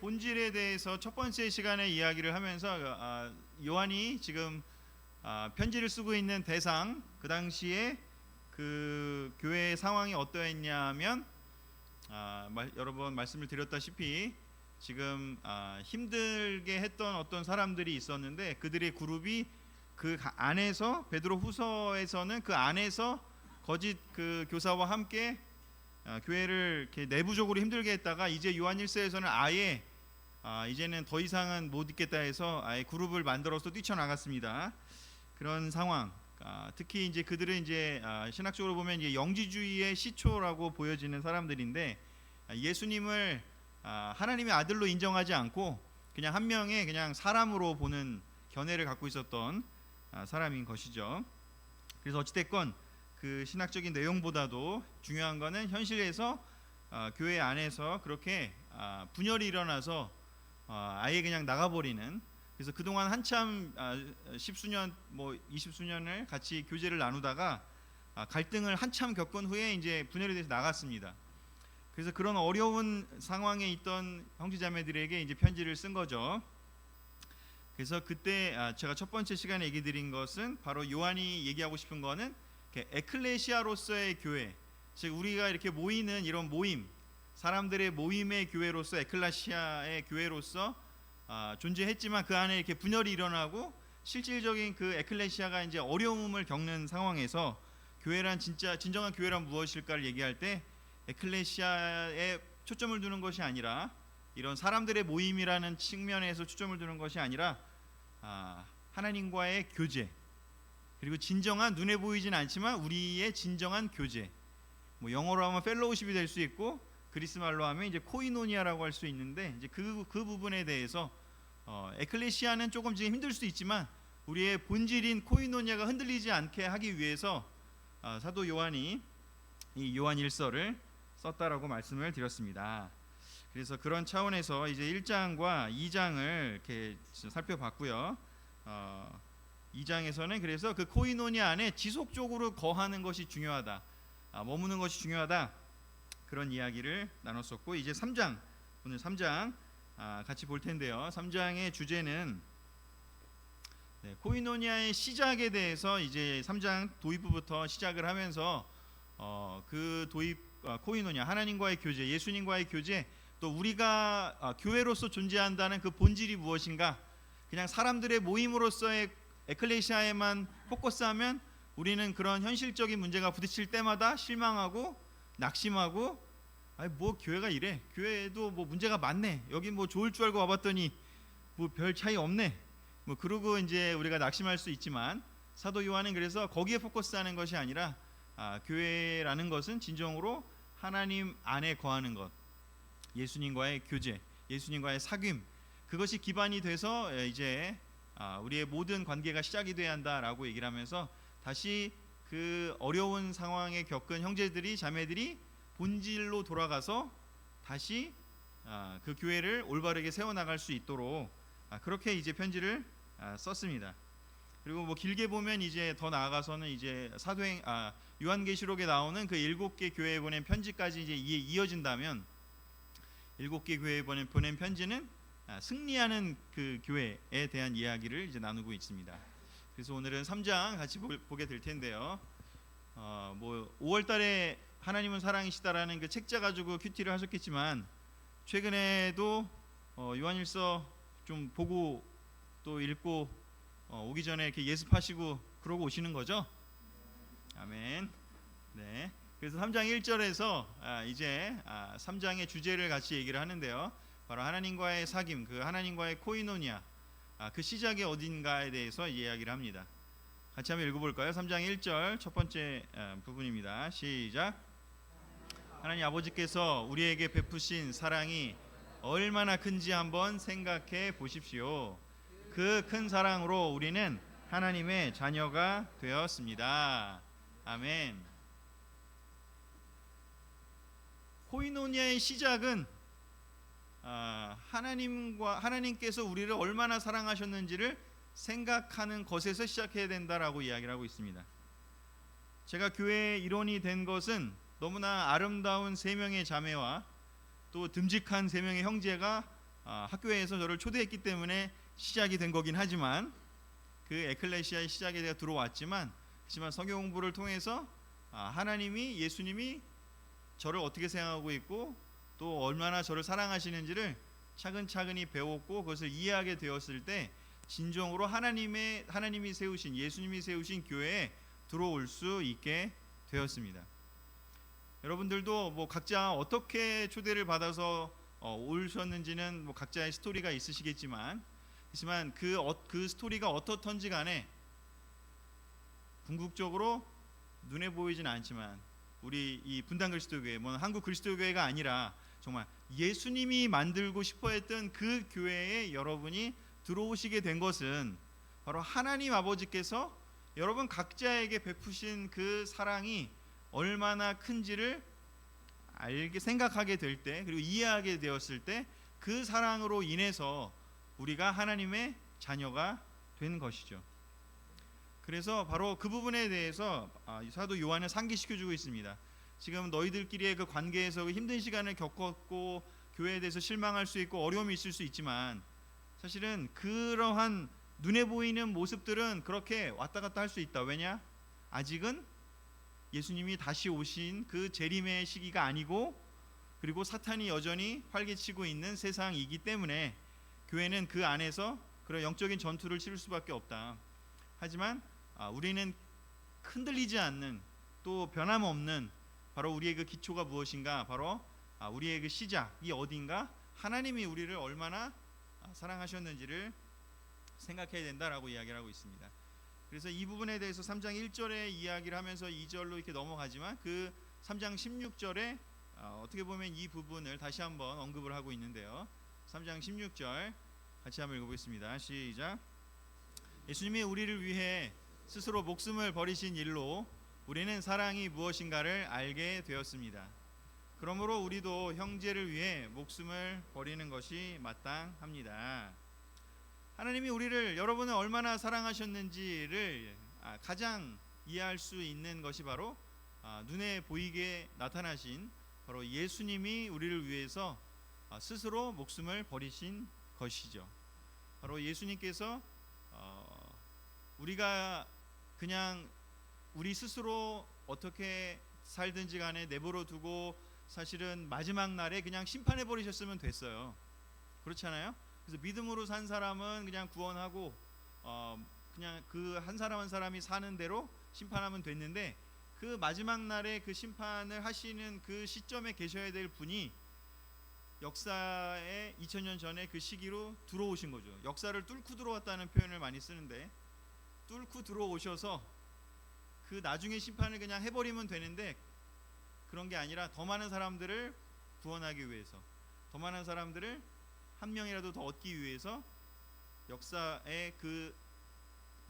본질에 대해서 첫 번째 시간에 이야기를 하면서 요한이 지금 편지를 쓰고 있는 대상, 그 당시에 그 교회의 상황이 어떠했냐면 여러 번 말씀을 드렸다시피 지금 힘들게 했던 어떤 사람들이 있었는데 그들의 그룹이 그 안에서 베드로 후서에서는 그 안에서 거짓 그 교사와 함께 교회를 이렇게 내부적으로 힘들게 했다가 이제 요한 1서에서는 아예 이제는 더 이상은 못 있겠다 해서 아예 그룹을 만들어서 뛰쳐나갔습니다. 그런 상황. 특히 이제 그들은 이제 신학적으로 보면 이제 영지주의의 시초라고 보여지는 사람들인데 예수님을 하나님의 아들로 인정하지 않고 그냥 한 명의 그냥 사람으로 보는 견해를 갖고 있었던 사람인 것이죠. 그래서 어찌됐건 그 신학적인 내용보다도 중요한 거는 현실에서 교회 안에서 그렇게 분열이 일어나서 아예 그냥 나가버리는, 그래서 그동안 한참 10수년 뭐 20수년을 같이 교제를 나누다가 갈등을 한참 겪은 후에 이제 분열이 돼서 나갔습니다. 그래서 그런 어려운 상황에 있던 형제자매들에게 이제 편지를 쓴 거죠. 그래서 그때 제가 첫 번째 시간에 얘기 드린 것은 바로 요한이 얘기하고 싶은 거는 에클레시아로서의 교회, 즉 우리가 이렇게 모이는 이런 모임, 사람들의 모임의 교회로서 에클레시아의 교회로서 존재했지만 그 안에 이렇게 분열이 일어나고 실질적인 그 에클레시아가 이제 어려움을 겪는 상황에서 교회란 진정한 교회란 무엇일까를 얘기할 때 에클레시아에 초점을 두는 것이 아니라 이런 사람들의 모임이라는 측면에서 초점을 두는 것이 아니라 하나님과의 교제, 그리고 진정한 눈에 보이진 않지만 우리의 진정한 교제, 뭐 영어로 하면 펠로우십이 될 수 있고 그리스 말로 하면 이제 코이노니아라고 할 수 있는데 이제 그 부분에 대해서 에클레시아는 조금 지금 힘들 수도 있지만 우리의 본질인 코이노니아가 흔들리지 않게 하기 위해서 사도 요한이 이 요한 1서를 썼다라고 말씀을 드렸습니다. 그래서 그런 차원에서 이제 1장과 2장을 이렇게 살펴봤고요. 2장에서는 그래서 그 코이노니아 안에 지속적으로 거하는 것이 중요하다, 머무는 것이 중요하다, 그런 이야기를 나눴었고, 이제 3장, 오늘 3장 같이 볼 텐데요. 3장의 주제는 코이노니아의 시작에 대해서 이제 3장 도입부부터 시작을 하면서 그 도입, 코이노니아, 하나님과의 교제, 예수님과의 교제, 또 우리가 교회로서 존재한다는 그 본질이 무엇인가, 그냥 사람들의 모임으로서의 에클레시아에만 포커스하면 우리는 그런 현실적인 문제가 부딪힐 때마다 실망하고 낙심하고, 아니 뭐 교회가 이래, 교회도 뭐 문제가 많네, 여기 뭐 좋을 줄 알고 와봤더니 뭐 별 차이 없네, 뭐 그러고 이제 우리가 낙심할 수 있지만 사도 요한은 그래서 거기에 포커스하는 것이 아니라 교회라는 것은 진정으로 하나님 안에 거하는 것, 예수님과의 교제, 예수님과의 사귐, 그것이 기반이 돼서 이제 우리의 모든 관계가 시작이 돼야 한다라고 얘기를 하면서 다시 그 어려운 상황에 겪은 형제들이, 자매들이 본질로 돌아가서 다시 그 교회를 올바르게 세워나갈 수 있도록 그렇게 이제 편지를 썼습니다. 그리고 뭐 길게 보면 이제 더 나아가서는 이제 요한계시록에 나오는 그 7개 교회에 보낸 편지까지 이제 이어진다면 7개 교회에 보낸 편지는 승리하는 그 교회에 대한 이야기를 이제 나누고 있습니다. 그래서 오늘은 3장 같이 보게 될 텐데요. 뭐 5월달에 하나님은 사랑이시다라는 그 책자 가지고 큐티를 하셨겠지만 최근에도 요한일서 좀 보고 또 읽고 오기 전에 이렇게 예습하시고 그러고 오시는 거죠? 아멘. 네. 그래서 3장 1절에서 이제 3장의 주제를 같이 얘기를 하는데요. 바로 하나님과의 사귐, 그 하나님과의 코이노니아, 그 시작이 어딘가에 대해서 이야기를 합니다. 같이 한번 읽어볼까요? 3장 1절 첫 번째 부분입니다. 시작. 하나님 아버지께서 우리에게 베푸신 사랑이 얼마나 큰지 한번 생각해 보십시오. 그 큰 사랑으로 우리는 하나님의 자녀가 되었습니다. 아멘. 코이노니아의 시작은 하나님께서 우리를 얼마나 사랑하셨는지를 생각하는 것에서 시작해야 된다라고 이야기를 하고 있습니다. 제가 교회의 일원이 된 것은 너무나 아름다운 3명의 자매와 또 듬직한 3명의 형제가 학교에서 저를 초대했기 때문에 시작이 된 거긴 하지만 그 에클레시아의 시작에 내가 들어왔지만 하지만 성경 공부를 통해서 하나님이 예수님이 저를 어떻게 생각하고 있고 또 얼마나 저를 사랑하시는지를 차근차근히 배웠고 그것을 이해하게 되었을 때 진정으로 하나님이 세우신 예수님이 세우신 교회에 들어올 수 있게 되었습니다. 여러분들도 뭐 각자 어떻게 초대를 받아서 오셨는지는 뭐 각자의 스토리가 있으시겠지만 그 스토리가 어떻든지 간에 궁극적으로 눈에 보이진 않지만 우리 이 분당 그리스도교회, 뭐 한국 그리스도교회가 아니라 정말 예수님이 만들고 싶어했던 그 교회에 여러분이 들어오시게 된 것은 바로 하나님 아버지께서 여러분 각자에게 베푸신 그 사랑이 얼마나 큰지를 생각하게 될 때, 그리고 이해하게 되었을 때 그 사랑으로 인해서 우리가 하나님의 자녀가 된 것이죠. 그래서 바로 그 부분에 대해서 사도 요한은 상기시켜주고 있습니다. 지금 너희들끼리의 그 관계에서 힘든 시간을 겪었고 교회에 대해서 실망할 수 있고 어려움이 있을 수 있지만 사실은 그러한 눈에 보이는 모습들은 그렇게 왔다 갔다 할 수 있다. 왜냐? 아직은 예수님이 다시 오신 그 재림의 시기가 아니고 그리고 사탄이 여전히 활개치고 있는 세상이기 때문에 교회는 그 안에서 그런 영적인 전투를 치를 수밖에 없다. 하지만 우리는 흔들리지 않는 또 변함없는 바로 우리의 그 기초가 무엇인가? 바로 우리의 그 시작이 어딘가? 하나님이 우리를 얼마나 사랑하셨는지를 생각해야 된다라고 이야기를 하고 있습니다. 그래서 이 부분에 대해서 3장 1절에 이야기를 하면서 2절로 이렇게 넘어가지만 그 3장 16절에 어떻게 보면 이 부분을 다시 한번 언급을 하고 있는데요. 3장 16절 같이 한번 읽어보겠습니다. 시작. 예수님이 우리를 위해 스스로 목숨을 버리신 일로 우리는 사랑이 무엇인가를 알게 되었습니다. 그러므로 우리도 형제를 위해 목숨을 버리는 것이 마땅합니다. 하나님이 우리를 여러분을 얼마나 사랑하셨는지를 가장 이해할 수 있는 것이 바로 눈에 보이게 나타나신 바로 예수님이 우리를 위해서 스스로 목숨을 버리신 것이죠. 바로 예수님께서 우리가 그냥 우리 스스로 어떻게 살든지 간에 내버려 두고 사실은 마지막 날에 그냥 심판해 버리셨으면 됐어요. 그렇지 않아요? 그래서 믿음으로 산 사람은 그냥 구원하고 그냥 그 한 사람 한 사람이 사는 대로 심판하면 됐는데 그 마지막 날에 그 심판을 하시는 그 시점에 계셔야 될 분이 역사의 2000년 전에 그 시기로 들어오신 거죠. 역사를 뚫고 들어왔다는 표현을 많이 쓰는데 뚫고 들어오셔서 그 나중에 심판을 그냥 해버리면 되는데 그런 게 아니라 더 많은 사람들을 구원하기 위해서 더 많은 사람들을 한 명이라도 더 얻기 위해서 역사의 그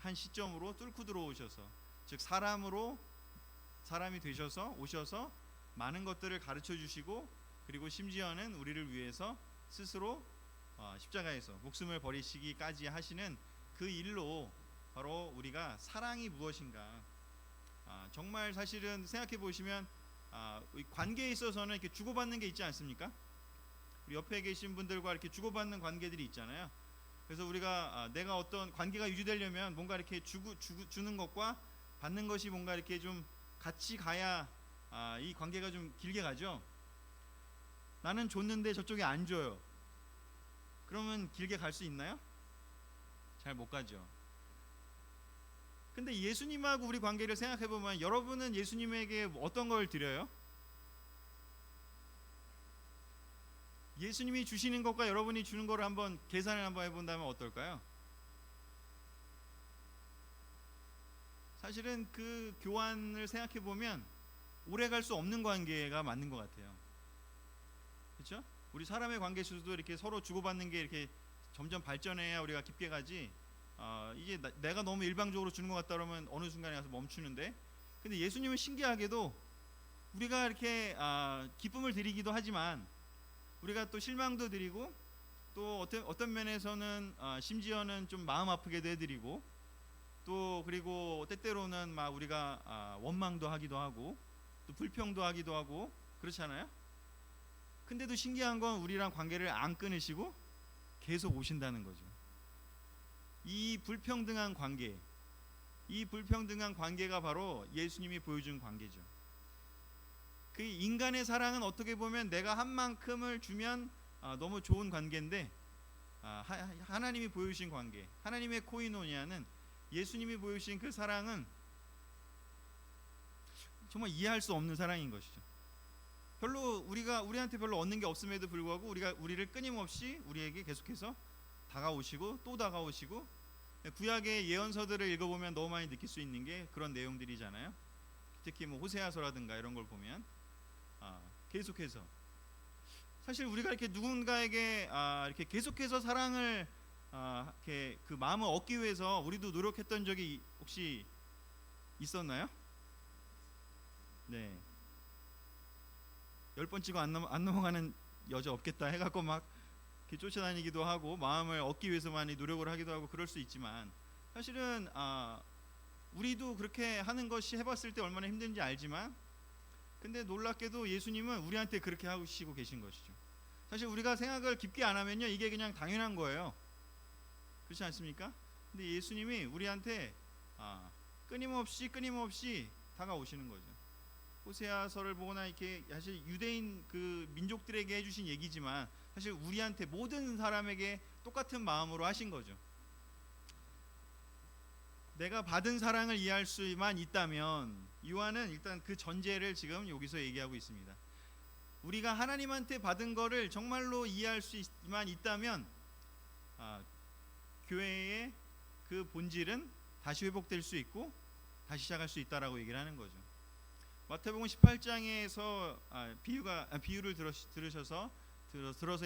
한 시점으로 뚫고 들어오셔서 즉 사람이 되셔서 오셔서 많은 것들을 가르쳐 주시고 그리고 심지어는 우리를 위해서 스스로 십자가에서 목숨을 버리시기까지 하시는 그 일로 바로 우리가 사랑이 무엇인가 정말 사실은 생각해 보시면 관계에 있어서는 이렇게 주고받는 게 있지 않습니까? 우리 옆에 계신 분들과 이렇게 주고받는 관계들이 있잖아요. 그래서 우리가 내가 어떤 관계가 유지되려면 뭔가 이렇게 주는 것과 받는 것이 뭔가 이렇게 좀 같이 가야 이 관계가 좀 길게 가죠. 나는 줬는데 저쪽이 안 줘요. 그러면 길게 갈 수 있나요? 잘 못 가죠. 근데 예수님하고 우리 관계를 생각해 보면 여러분은 예수님에게 어떤 걸 드려요? 예수님이 주시는 것과 여러분이 주는 거를 한번 계산을 한번 해본다면 어떨까요? 사실은 그 교환을 생각해 보면 오래 갈 수 없는 관계가 맞는 것 같아요. 그렇죠? 우리 사람의 관계에서도 이렇게 서로 주고받는 게 이렇게 점점 발전해야 우리가 깊게 가지. 이게 내가 너무 일방적으로 주는 것 같다 그러면 어느 순간에 가서 멈추는데, 근데 예수님은 신기하게도 우리가 이렇게 기쁨을 드리기도 하지만 우리가 또 실망도 드리고 또 어떤 면에서는 심지어는 좀 마음 아프게도 해드리고 또 그리고 때때로는 막 우리가 원망도 하기도 하고 또 불평도 하기도 하고 그렇잖아요. 근데도 신기한 건 우리랑 관계를 안 끊으시고 계속 오신다는 거죠. 이 불평등한 관계, 이 불평등한 관계가 바로 예수님이 보여준 관계죠. 그 인간의 사랑은 어떻게 보면 내가 한 만큼을 주면 너무 좋은 관계인데, 하나님이 보여주신 관계, 하나님의 코이노니아는, 예수님이 보여주신 그 사랑은 정말 이해할 수 없는 사랑인 것이죠. 별로 우리한테 별로 얻는 게 없음에도 불구하고 우리를 끊임없이 우리에게 계속해서 다가오시고 또 다가오시고, 구약의 예언서들을 읽어보면 너무 많이 느낄 수 있는 게 그런 내용들이잖아요. 특히 뭐 호세아서라든가 이런 걸 보면 계속해서, 사실 우리가 이렇게 누군가에게 이렇게 계속해서 사랑을 이렇게 그 마음을 얻기 위해서 우리도 노력했던 적이 혹시 있었나요? 네. 10번 찍어 안 넘어가는 여자 없겠다 해갖고 막 이렇게 쫓아다니기도 하고 마음을 얻기 위해서 많이 노력을 하기도 하고 그럴 수 있지만, 사실은 우리도 그렇게 하는 것이 해봤을 때 얼마나 힘든지 알지만, 근데 놀랍게도 예수님은 우리한테 그렇게 하시고 계신 것이죠. 사실 우리가 생각을 깊게 안 하면요, 이게 그냥 당연한 거예요. 그렇지 않습니까? 근데 예수님이 우리한테 끊임없이 다가오시는 거죠. 호세아서를 보거나 이렇게 사실 유대인 그 민족들에게 해주신 얘기지만 사실 우리한테, 모든 사람에게 똑같은 마음으로 하신 거죠. 내가 받은 사랑을 이해할 수만 있다면, 요한은 일단 그 전제를 지금 여기서 얘기하고 있습니다. 우리가 하나님한테 받은 거를 정말로 이해할 수만 있다면 교회의 그 본질은 다시 회복될 수 있고 다시 시작할 수 있다라고 얘기를 하는 거죠. 마태복음 18장에서 비유를 들어서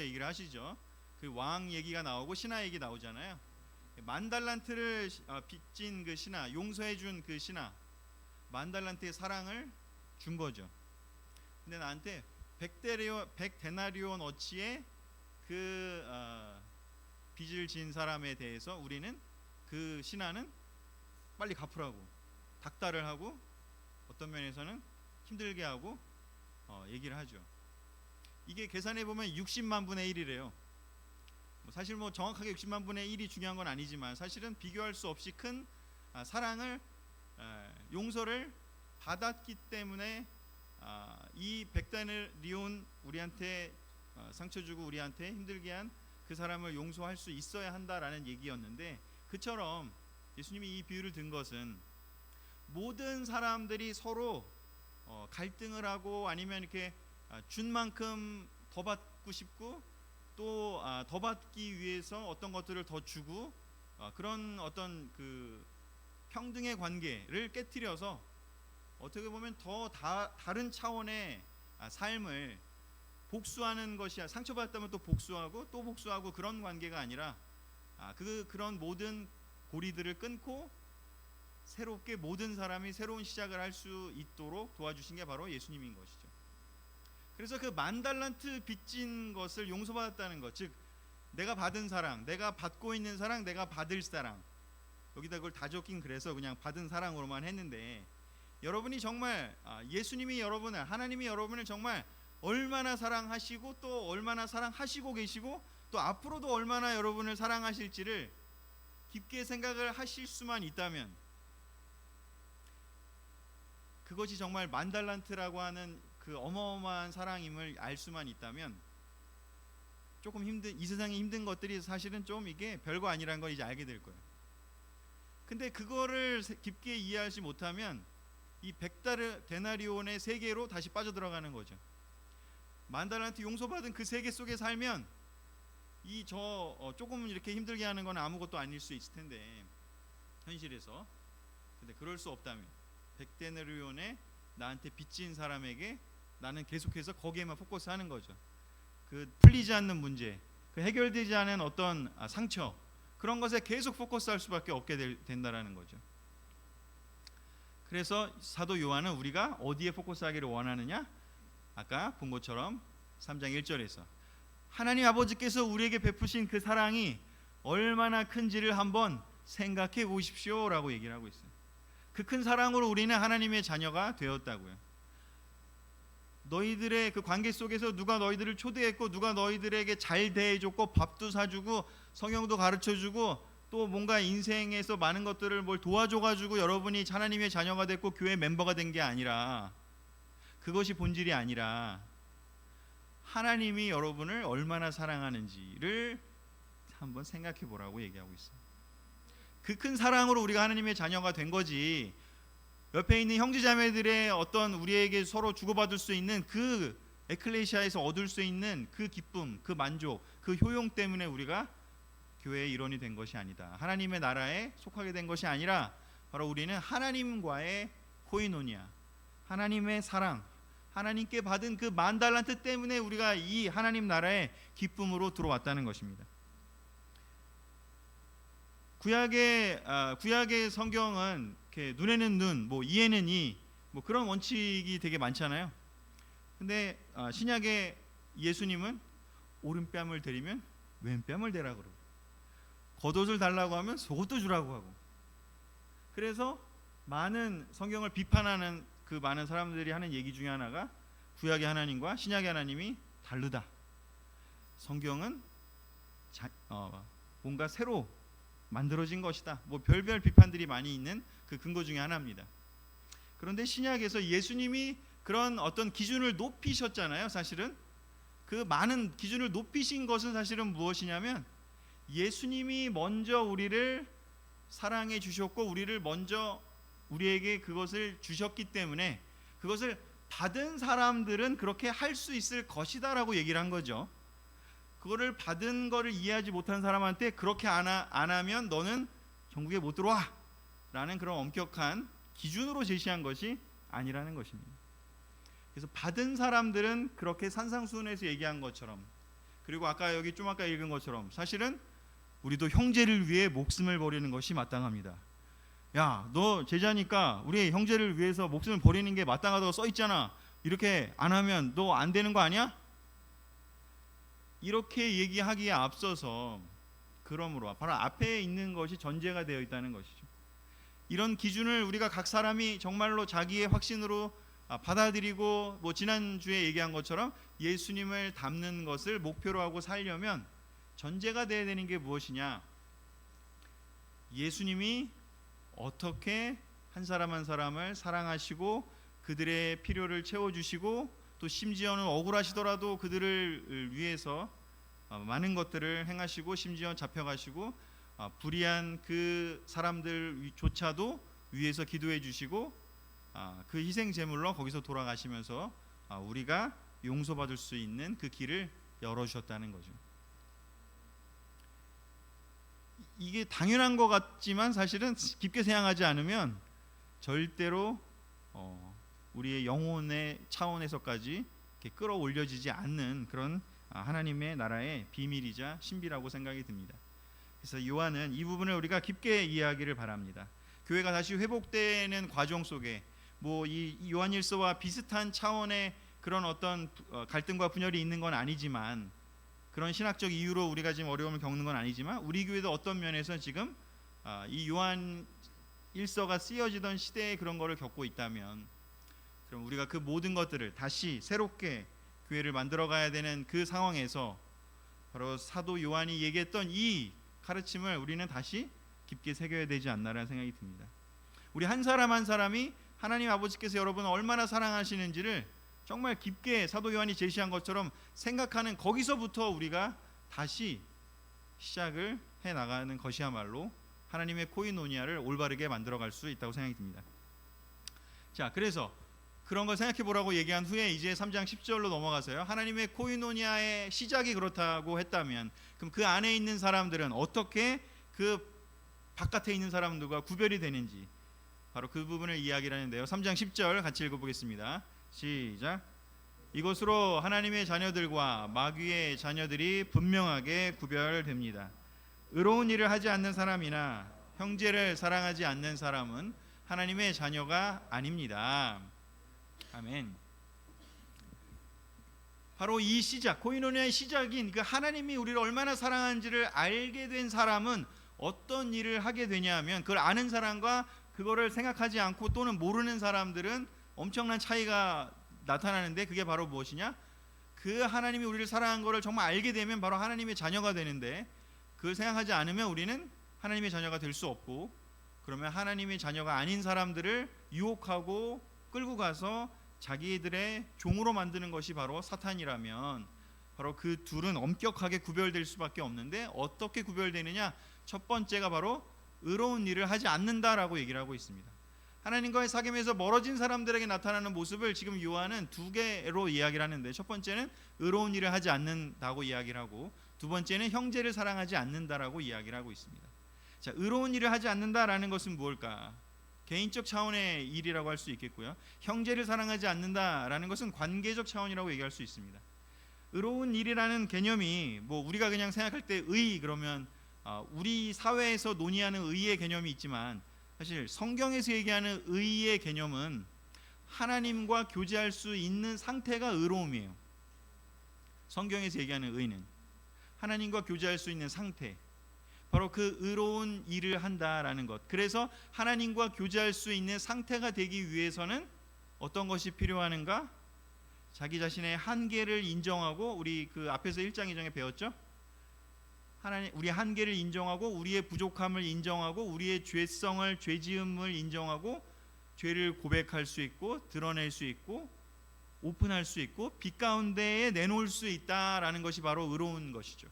얘기를 하시죠. 그 왕 얘기가 나오고 신하 얘기 나오잖아요. 10,000달란트를 빚진 그 신하, 용서해 준 그 신하, 10,000달란트의 사랑을 준 거죠. 근데 나한테 100데나리온 어치의 그 빚을 진 사람에 대해서 우리는, 그 신하는 빨리 갚으라고 닥달을 하고, 어떤 면에서는 힘들게 하고 얘기를 하죠. 이게 계산해 보면 60만 분의 1이래요. 사실 뭐 정확하게 60만 분의 1이 중요한 건 아니지만, 사실은 비교할 수 없이 큰 사랑을, 용서를 받았기 때문에 이 100데나리온 우리한테 상처 주고 우리한테 힘들게 한 그 사람을 용서할 수 있어야 한다라는 얘기였는데, 그처럼 예수님이 이 비유를 든 것은 모든 사람들이 서로 갈등을 하고, 아니면 이렇게 준 만큼 더 받고 싶고, 또 더 받기 위해서 어떤 것들을 더 주고, 그런 어떤 그 평등의 관계를 깨트려서 어떻게 보면 더 다른 차원의 삶을 복수하는 것이야. 상처받았다면 또 복수하고 또 복수하고, 그런 관계가 아니라 그런 모든 고리들을 끊고 새롭게 모든 사람이 새로운 시작을 할 수 있도록 도와주신 게 바로 예수님인 것이죠. 그래서 그 10,000달란트 빚진 것을 용서받았다는 것, 즉 내가 받은 사랑, 내가 받고 있는 사랑, 내가 받을 사랑, 여기다 그걸 다 적긴 그래서 그냥 받은 사랑으로만 했는데, 여러분이 정말 예수님이 여러분을, 하나님이 여러분을 정말 얼마나 사랑하시고 또 얼마나 사랑하시고 계시고 또 앞으로도 얼마나 여러분을 사랑하실지를 깊게 생각을 하실 수만 있다면, 그것이 정말 10,000달란트라고 하는 그 어마어마한 사랑임을 알 수만 있다면, 조금 이 세상에 힘든 것들이 사실은 좀 이게 별거 아니라는 걸 이제 알게 될 거예요. 근데 그거를 깊게 이해하지 못하면 이 100데나리온의 세계로 다시 빠져들어가는 거죠. 10,000달란트 용서받은 그 세계 속에 살면 조금 이렇게 힘들게 하는 건 아무것도 아닐 수 있을 텐데, 현실에서. 근데 그럴 수 없다면 100데나리온의 나한테 빚진 사람에게 나는 계속해서 거기에만 포커스하는 거죠. 그 풀리지 않는 문제, 그 해결되지 않은 어떤 상처, 그런 것에 계속 포커스할 수밖에 없게 된다라는 거죠. 그래서 사도 요한은 우리가 어디에 포커스하기를 원하느냐? 아까 본 것처럼 3장 1절에서 하나님 아버지께서 우리에게 베푸신 그 사랑이 얼마나 큰지를 한번 생각해 보십시오 라고 얘기를 하고 있어요. 그 큰 사랑으로 우리는 하나님의 자녀가 되었다고요. 너희들의 그 관계 속에서 누가 너희들을 초대했고 누가 너희들에게 잘 대해줬고 밥도 사주고 성경도 가르쳐주고 또 뭔가 인생에서 많은 것들을 뭘 도와줘가지고 여러분이 하나님의 자녀가 됐고 교회 멤버가 된 게 아니라, 그것이 본질이 아니라 하나님이 여러분을 얼마나 사랑하는지를 한번 생각해 보라고 얘기하고 있어요. 그 큰 사랑으로 우리가 하나님의 자녀가 된 거지, 옆에 있는 형제자매들의 어떤 우리에게 서로 주고받을 수 있는 그 에클레시아에서 얻을 수 있는 그 기쁨, 그 만족, 그 효용 때문에 우리가 교회의 일원이 된 것이 아니다. 하나님의 나라에 속하게 된 것이 아니라 바로 우리는 하나님과의 코이노니아, 하나님의 사랑, 하나님께 받은 그 10,000달란트 때문에 우리가 이 하나님 나라의 기쁨으로 들어왔다는 것입니다. 구약의 성경은 이렇게 눈에는 눈, 뭐 이에는 이, 뭐 그런 원칙이 되게 많잖아요. 근데 신약의 예수님은 오른뺨을 대리면 왼뺨을 대라 그러고, 겉옷을 달라고 하면 속옷도 주라고 하고, 그래서 많은 성경을 비판하는 그 많은 사람들이 하는 얘기 중에 하나가 구약의 하나님과 신약의 하나님이 다르다. 성경은 뭔가 새로 만들어진 것이다. 뭐 별별 비판들이 많이 있는 그 근거 중에 하나입니다. 그런데 신약에서 예수님이 그런 어떤 기준을 높이셨잖아요. 사실은 그 많은 기준을 높이신 것은 사실은 무엇이냐면, 예수님이 먼저 우리를 사랑해 주셨고 우리를 먼저 우리에게 그것을 주셨기 때문에 그것을 받은 사람들은 그렇게 할 수 있을 것이다라고 얘기를 한 거죠. 그거를 받은 거를 이해하지 못한 사람한테 그렇게 안 하면 너는 천국에 못 들어와 라는 그런 엄격한 기준으로 제시한 것이 아니라는 것입니다. 그래서 받은 사람들은 그렇게 산상수훈에서 얘기한 것처럼, 그리고 아까 읽은 것처럼 사실은 우리도 형제를 위해 목숨을 버리는 것이 마땅합니다. 야, 너 제자니까 우리 형제를 위해서 목숨을 버리는 게 마땅하다고 써 있잖아. 이렇게 안 하면 너 안 되는 거 아니야? 이렇게 얘기하기에 앞서서, 그러므로 바로 앞에 있는 것이 전제가 되어 있다는 것이죠. 이런 기준을 우리가 각 사람이 정말로 자기의 확신으로 받아들이고, 뭐 지난주에 얘기한 것처럼 예수님을 닮는 것을 목표로 하고 살려면 전제가 되어야 되는 게 무엇이냐? 예수님이 어떻게 한 사람 한 사람을 사랑하시고 그들의 필요를 채워주시고, 또 심지어는 억울하시더라도 그들을 위해서 많은 것들을 행하시고, 심지어 잡혀가시고 불의한 그 사람들조차도 위해서 기도해 주시고, 그 희생 제물로 거기서 돌아가시면서 우리가 용서받을 수 있는 그 길을 열어주셨다는 거죠. 이게 당연한 것 같지만 사실은 깊게 생각하지 않으면 절대로 우리의 영혼의 차원에서까지 이렇게 끌어올려지지 않는 그런 하나님의 나라의 비밀이자 신비라고 생각이 듭니다. 그래서 요한은 이 부분을 우리가 깊게 이해하기를 바랍니다. 교회가 다시 회복되는 과정 속에 뭐 이 요한일서와 비슷한 차원의 그런 어떤 갈등과 분열이 있는 건 아니지만, 그런 신학적 이유로 우리가 지금 어려움을 겪는 건 아니지만, 우리 교회도 어떤 면에서 지금 이 요한일서가 쓰여지던 시대에 그런 거를 겪고 있다면, 그럼 우리가 그 모든 것들을 다시 새롭게 교회를 만들어 가야 되는 그 상황에서 바로 사도 요한이 얘기했던 이 가르침을 우리는 다시 깊게 새겨야 되지 않나라는 생각이 듭니다. 우리 한 사람 한 사람이 하나님 아버지께서 여러분을 얼마나 사랑하시는지를 정말 깊게 사도 요한이 제시한 것처럼 생각하는, 거기서부터 우리가 다시 시작을 해 나가는 것이야말로 하나님의 코이노니아를 올바르게 만들어갈 수 있다고 생각이 듭니다. 자, 그래서 그런 걸 생각해 보라고 얘기한 후에 이제 3장 10절로 넘어가서요, 하나님의 코이노니아의 시작이 그렇다고 했다면 그럼 그 안에 있는 사람들은 어떻게 그 바깥에 있는 사람들과 구별이 되는지, 바로 그 부분을 이야기를 하는데요. 3장 10절 같이 읽어보겠습니다. 시작. 이것으로 하나님의 자녀들과 마귀의 자녀들이 분명하게 구별됩니다. 의로운 일을 하지 않는 사람이나 형제를 사랑하지 않는 사람은 하나님의 자녀가 아닙니다. 아멘. 바로 이 시작, 코이노니아의 시작인 그 하나님이 우리를 얼마나 사랑하는지를 알게 된 사람은 어떤 일을 하게 되냐 하면, 그걸 아는 사람과 그거를 생각하지 않고 또는 모르는 사람들은 엄청난 차이가 나타나는데 그게 바로 무엇이냐? 그 하나님이 우리를 사랑한 것을 정말 알게 되면 바로 하나님의 자녀가 되는데, 그걸 생각하지 않으면 우리는 하나님의 자녀가 될 수 없고, 그러면 하나님의 자녀가 아닌 사람들을 유혹하고 끌고 가서 자기들의 종으로 만드는 것이 바로 사탄이라면, 바로 그 둘은 엄격하게 구별될 수밖에 없는데, 어떻게 구별되느냐? 첫 번째가 바로 의로운 일을 하지 않는다라고 얘기를 하고 있습니다. 하나님과의 사귐에서 멀어진 사람들에게 나타나는 모습을 지금 요한은 두 개로 이야기를 하는데, 첫 번째는 의로운 일을 하지 않는다고 이야기를 하고, 두 번째는 형제를 사랑하지 않는다라고 이야기를 하고 있습니다. 자, 의로운 일을 하지 않는다라는 것은 무엇일까? 개인적 차원의 일이라고 할 수 있겠고요. 형제를 사랑하지 않는다라는 것은 관계적 차원이라고 얘기할 수 있습니다. 의로운 일이라는 개념이 뭐 우리가 그냥 생각할 때 의 그러면 우리 사회에서 논의하는 의의 개념이 있지만, 사실 성경에서 얘기하는 의의 개념은 하나님과 교제할 수 있는 상태가 의로움이에요. 성경에서 얘기하는 의는 하나님과 교제할 수 있는 상태, 바로 그 의로운 일을 한다라는 것. 그래서 하나님과 교제할 수 있는 상태가 되기 위해서는 어떤 것이 필요하는가? 자기 자신의 한계를 인정하고, 우리 그 앞에서 1장 2장에 배웠죠? 하나님, 우리의 한계를 인정하고, 우리의 부족함을 인정하고, 우리의 죄성을, 죄지음을 인정하고, 죄를 고백할 수 있고, 드러낼 수 있고, 오픈할 수 있고, 빛 가운데에 내놓을 수 있다라는 것이 바로 의로운 것이죠.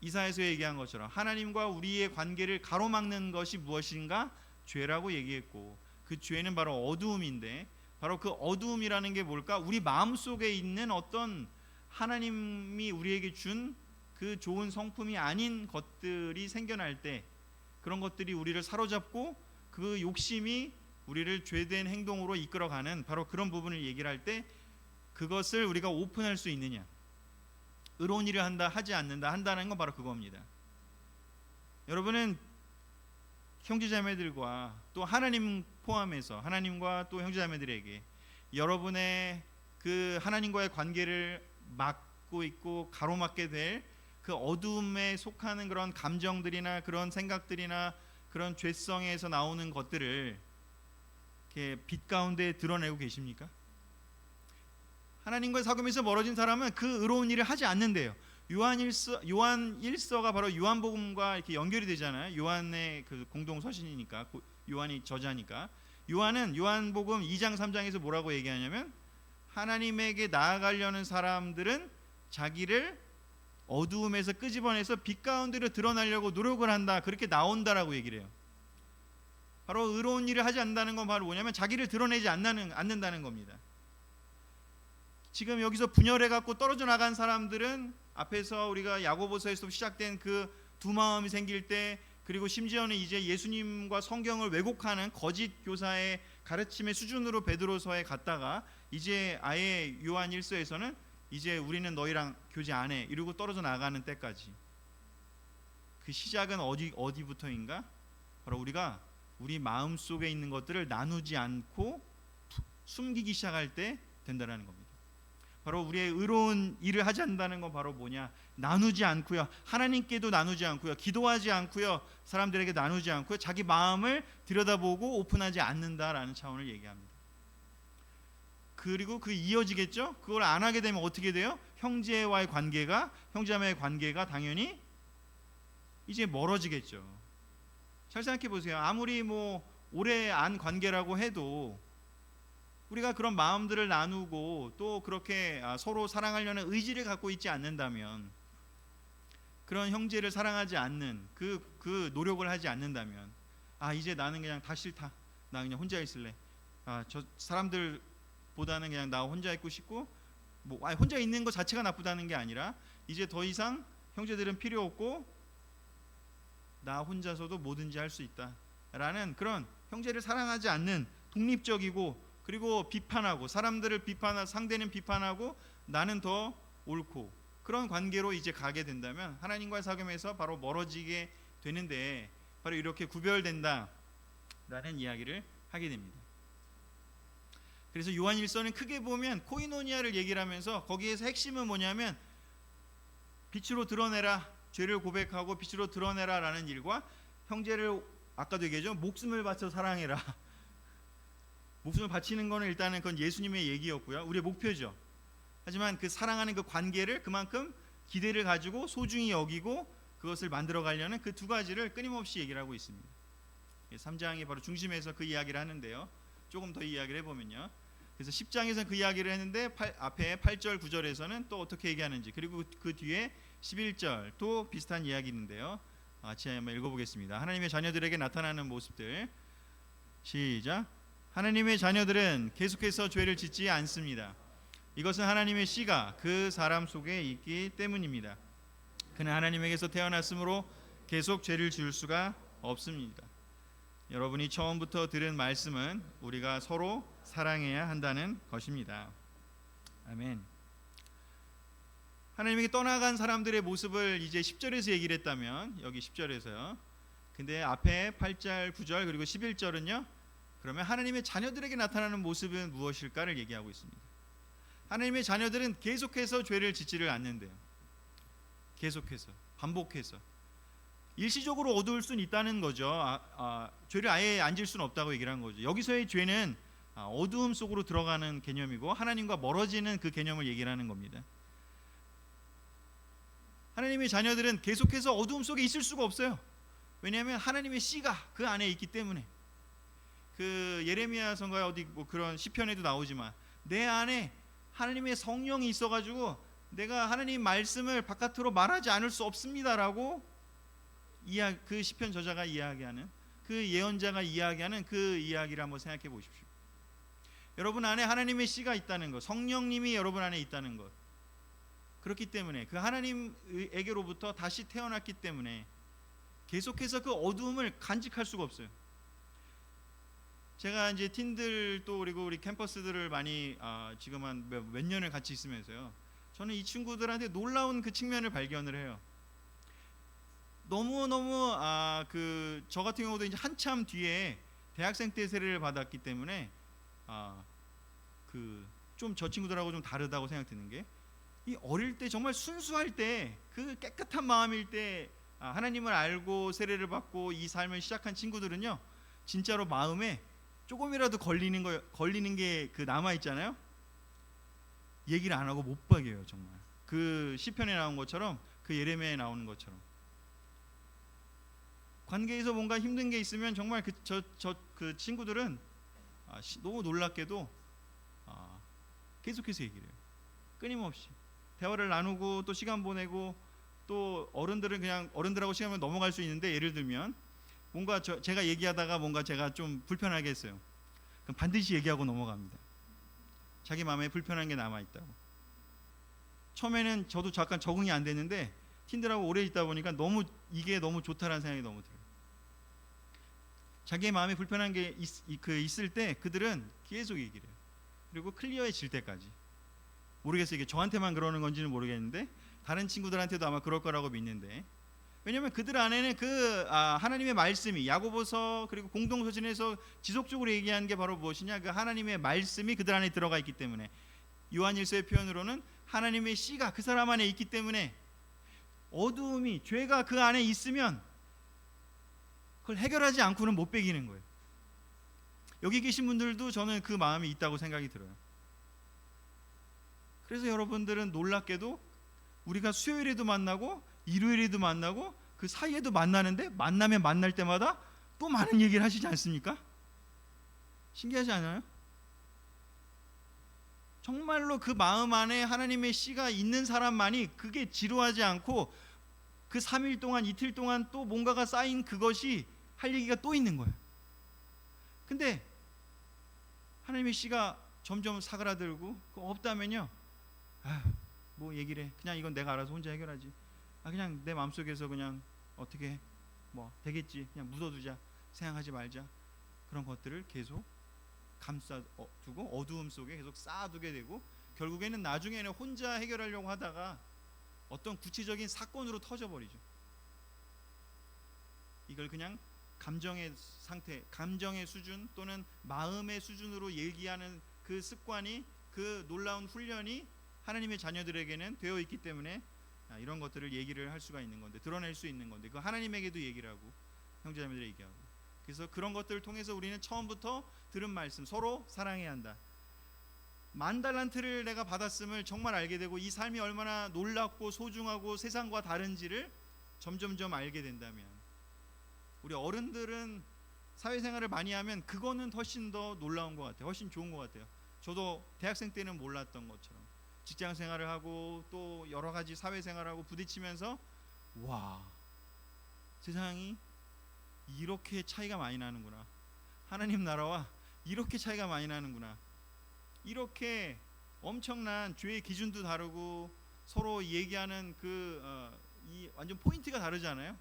이사야서 얘기한 것처럼 하나님과 우리의 관계를 가로막는 것이 무엇인가? 죄라고 얘기했고, 그 죄는 바로 어두움인데, 바로 그 어두움이라는 게 뭘까? 우리 마음속에 있는 어떤 하나님이 우리에게 준 그 좋은 성품이 아닌 것들이 생겨날 때, 그런 것들이 우리를 사로잡고 그 욕심이 우리를 죄된 행동으로 이끌어가는 바로 그런 부분을 얘기를 할 때, 그것을 우리가 오픈할 수 있느냐, 의로운 일을 한다, 하지 않는다, 한다는 건 바로 그겁니다. 여러분은 형제자매들과 또 하나님 포함해서 하나님과 또 형제자매들에게 여러분의 그 하나님과의 관계를 막고 있고 가로막게 될 그 어두움에 속하는 그런 감정들이나 그런 생각들이나 그런 죄성에서 나오는 것들을 이렇게 빛 가운데 드러내고 계십니까? 하나님과의 사귐에서 멀어진 사람은 그 의로운 일을 하지 않는데요. 요한 1서가 바로 요한복음과 이렇게 연결이 되잖아요. 요한의 그 공동 서신이니까, 요한이 저자니까. 요한은 요한복음 2장 3장에서 뭐라고 얘기하냐면, 하나님에게 나아가려는 사람들은 자기를 어두움에서 끄집어내서 빛 가운데로 드러나려고 노력을 한다, 그렇게 나온다라고 얘기를 해요. 바로 의로운 일을 하지 않는다는 건 바로 뭐냐면 자기를 드러내지 않는다는 겁니다. 지금 여기서 분열해 갖고 떨어져 나간 사람들은 앞에서 우리가 야고보서에서 시작된 그 두 마음이 생길 때, 그리고 심지어는 이제 예수님과 성경을 왜곡하는 거짓 교사의 가르침의 수준으로 베드로서에 갔다가 이제 아예 요한 1서에서는 이제 우리는 너희랑 교제 안 해 이러고 떨어져 나가는 때까지, 그 시작은 어디부터인가? 바로 우리가 우리 마음속에 있는 것들을 나누지 않고 숨기기 시작할 때 된다는 겁니다. 바로 우리의 의로운 일을 하지 않는다는 건 바로 뭐냐? 나누지 않고요, 하나님께도 나누지 않고요, 기도하지 않고요, 사람들에게 나누지 않고요, 자기 마음을 들여다보고 오픈하지 않는다라는 차원을 얘기합니다. 그리고 그 이어지겠죠? 그걸 안 하게 되면 어떻게 돼요? 형제와의 관계가, 형제자매의 관계가 당연히 이제 멀어지겠죠. 잘 생각해 보세요. 아무리 뭐 오래 안 관계라고 해도 우리가 그런 마음들을 나누고 또 그렇게 서로 사랑하려는 의지를 갖고 있지 않는다면, 그런 형제를 사랑하지 않는 그 노력을 하지 않는다면, 이제 나는 그냥 다 싫다, 나 그냥 혼자 있을래, 저 사람들보다는 그냥 나 혼자 있고 싶고, 뭐 혼자 있는 것 자체가 나쁘다는 게 아니라 이제 더 이상 형제들은 필요 없고 나 혼자서도 뭐든지 할 수 있다라는 그런 형제를 사랑하지 않는 독립적이고, 그리고 비판하고, 사람들을 비판하고, 상대는 비판하고 나는 더 옳고, 그런 관계로 이제 가게 된다면 하나님과의 사귐에서 바로 멀어지게 되는데, 바로 이렇게 구별된다라는 이야기를 하게 됩니다. 그래서 요한 1서는 크게 보면 코이노니아를 얘기를 하면서 거기에서 핵심은 뭐냐면, 빛으로 드러내라, 죄를 고백하고 빛으로 드러내라 라는 일과, 형제를 아까도 얘기했죠, 목숨을 바쳐 사랑해라, 목숨을 바치는 거는 일단은 그건 예수님의 얘기였고요. 우리의 목표죠. 하지만 그 사랑하는 그 관계를 그만큼 기대를 가지고 소중히 여기고 그것을 만들어 가려는 그 두 가지를 끊임없이 얘기를 하고 있습니다. 3장이 바로 중심에서 그 이야기를 하는데요. 조금 더 이야기를 해보면요. 그래서 10장에서는 그 이야기를 했는데 앞에 8절 9절에서는 또 어떻게 얘기하는지, 그리고 그 뒤에 11절 또 비슷한 이야기 있는데요. 같이 한번 읽어보겠습니다. 하나님의 자녀들에게 나타나는 모습들. 시작. 하나님의 자녀들은 계속해서 죄를 짓지 않습니다. 이것은 하나님의 씨가 그 사람 속에 있기 때문입니다. 그는 하나님에게서 태어났으므로 계속 죄를 지을 수가 없습니다. 여러분이 처음부터 들은 말씀은 우리가 서로 사랑해야 한다는 것입니다. 아멘. 하나님에게 떠나간 사람들의 모습을 이제 10절에서 얘기를 했다면, 여기 10절에서요. 근데 앞에 8절, 9절 그리고 11절은요. 그러면 하나님의 자녀들에게 나타나는 모습은 무엇일까를 얘기하고 있습니다. 하나님의 자녀들은 계속해서 죄를 짓지를 않는데요. 계속해서, 반복해서. 일시적으로 어두울 수는 있다는 거죠. 죄를 아예 안 질 수는 없다고 얘기를 한 거죠. 여기서의 죄는 어두움 속으로 들어가는 개념이고 하나님과 멀어지는 그 개념을 얘기를 하는 겁니다. 하나님의 자녀들은 계속해서 어두움 속에 있을 수가 없어요. 왜냐하면 하나님의 씨가 그 안에 있기 때문에. 그 예레미야 선가에 어디 뭐 그런 시편에도 나오지만 내 안에 하나님의 성령이 있어가지고 내가 하나님 말씀을 바깥으로 말하지 않을 수 없습니다라고 그 시편 저자가 이야기하는, 그 예언자가 이야기하는 그 이야기를 한번 생각해 보십시오. 여러분 안에 하나님의 씨가 있다는 것, 성령님이 여러분 안에 있다는 것. 그렇기 때문에 그 하나님에게로부터 다시 태어났기 때문에 계속해서 그 어두움을 간직할 수가 없어요. 제가 이제 팀들 또 그리고 우리 캠퍼스들을 많이 지금 한 몇 년을 같이 있으면서요. 저는 이 친구들한테 놀라운 그 측면을 발견을 해요. 너무 저 같은 경우도 이제 한참 뒤에 대학생 때 세례를 받았기 때문에 좀 저 친구들하고 좀 다르다고 생각드는 게, 이 어릴 때 정말 순수할 때 그 깨끗한 마음일 때 하나님을 알고 세례를 받고 이 삶을 시작한 친구들은요, 진짜로 마음에 조금이라도 걸리는 게 그 남아 있잖아요. 얘기를 안 하고 못 박여요. 정말 그 시편에 나온 것처럼, 그 예레미야에 나오는 것처럼. 관계에서 뭔가 힘든 게 있으면 정말 그 친구들은 너무 놀랍게도 계속해서 얘기를 해요. 끊임없이 대화를 나누고 또 시간 보내고, 또 어른들은 그냥 어른들하고 시간을 넘어갈 수 있는데, 예를 들면 뭔가 제가 얘기하다가 뭔가 제가 좀 불편하게 했어요. 그럼 반드시 얘기하고 넘어갑니다. 자기 마음에 불편한 게 남아있다고. 처음에는 저도 잠깐 적응이 안 됐는데 팀들하고 오래 있다 보니까 이게 너무 좋다라는 생각이 너무 들어요. 자기의 마음에 불편한 게 있을 때 그들은 계속 얘기를 해요. 그리고 클리어해질 때까지. 모르겠어요. 이게 저한테만 그러는 건지는 모르겠는데 다른 친구들한테도 아마 그럴 거라고 믿는데, 왜냐하면 그들 안에는 하나님의 말씀이, 야고보서 그리고 공동서신에서 지속적으로 얘기하는 게 바로 무엇이냐, 그 하나님의 말씀이 그들 안에 들어가 있기 때문에, 요한일서의 표현으로는 하나님의 씨가 그 사람 안에 있기 때문에 어두움이, 죄가 그 안에 있으면 그걸 해결하지 않고는 못 베기는 거예요. 여기 계신 분들도 저는 그 마음이 있다고 생각이 들어요. 그래서 여러분들은 놀랍게도 우리가 수요일에도 만나고 일요일에도 만나고 그 사이에도 만나는데, 만나면 만날 때마다 또 많은 얘기를 하시지 않습니까? 신기하지 않아요? 정말로 그 마음 안에 하나님의 씨가 있는 사람만이 그게 지루하지 않고 그 3일 동안, 이틀 동안 또 뭔가가 쌓인 그것이 할 얘기가 또 있는 거예요. 근데 하나님의 씨가 점점 사그라들고 없다면요, 뭐 얘기를 해, 그냥 이건 내가 알아서 혼자 해결하지, 그냥 내 마음속에서 그냥 어떻게 뭐 되겠지, 그냥 묻어두자, 생각하지 말자, 그런 것들을 계속 감싸두고 어두움 속에 계속 쌓아두게 되고, 결국에는 나중에는 혼자 해결하려고 하다가 어떤 구체적인 사건으로 터져버리죠. 이걸 그냥 감정의 상태, 감정의 수준 또는 마음의 수준으로 얘기하는 그 습관이, 그 놀라운 훈련이 하나님의 자녀들에게는 되어 있기 때문에 이런 것들을 얘기를 할 수가 있는 건데, 드러낼 수 있는 건데, 그 하나님에게도 얘기를 하고 형제자매들에게 얘기하고. 그래서 그런 것들을 통해서 우리는 처음부터 들은 말씀, 서로 사랑해야 한다. 10,000달란트를 내가 받았음을 정말 알게 되고 이 삶이 얼마나 놀랍고 소중하고 세상과 다른지를 점점점 알게 된다면, 우리 어른들은 사회생활을 많이 하면 그거는 훨씬 더 놀라운 것 같아요. 훨씬 좋은 것 같아요. 저도 대학생 때는 몰랐던 것처럼 직장 생활을 하고 또 여러 가지 사회생활하고 부딪히면서 와, 세상이 이렇게 차이가 많이 나는구나. 하나님 나라와 이렇게 차이가 많이 나는구나. 이렇게 엄청난 죄의 기준도 다르고 서로 얘기하는 이 완전 포인트가 다르잖아요.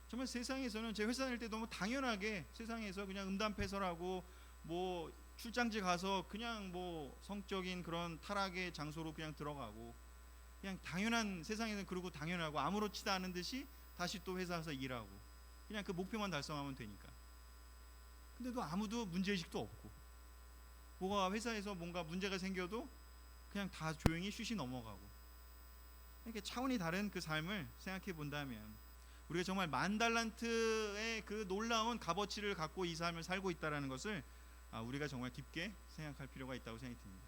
정말 세상에서는 제 회사 다닐 때 너무 당연하게 세상에서 그냥 음담패설하고 뭐 출장지 가서 그냥 뭐 성적인 그런 타락의 장소로 그냥 들어가고 그냥 당연한, 세상에는 그러고 당연하고 아무렇지도 않은 듯이 다시 또 회사 가서 일하고 그냥 그 목표만 달성하면 되니까. 근데도 아무도 문제의식도 없고 뭐가 회사에서 뭔가 문제가 생겨도 그냥 다 조용히 쉬쉬 넘어가고, 이렇게 차원이 다른 그 삶을 생각해 본다면 우리가 정말 10,000달란트의 그 놀라운 값어치를 갖고 이 삶을 살고 있다는 것을 우리가 정말 깊게 생각할 필요가 있다고 생각이 듭니다.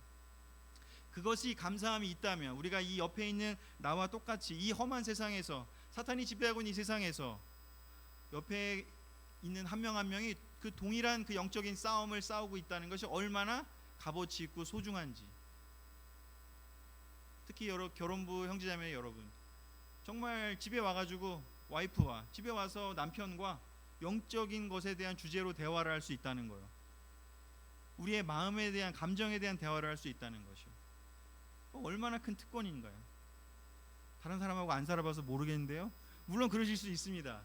그것이 감사함이 있다면 우리가 이 옆에 있는 나와 똑같이 이 험한 세상에서, 사탄이 지배하고 있는 이 세상에서 옆에 있는 한 명 한 명이 그 동일한 그 영적인 싸움을 싸우고 있다는 것이 얼마나 값어치 있고 소중한지. 특히 결혼부 형제자매 여러분, 정말 집에 와가지고 와이프와 집에 와서 남편과 영적인 것에 대한 주제로 대화를 할 수 있다는 거예요. 우리의 마음에 대한, 감정에 대한 대화를 할 수 있다는 것이요. 얼마나 큰 특권인가요? 다른 사람하고 안 살아봐서 모르겠는데요. 물론 그러실 수 있습니다.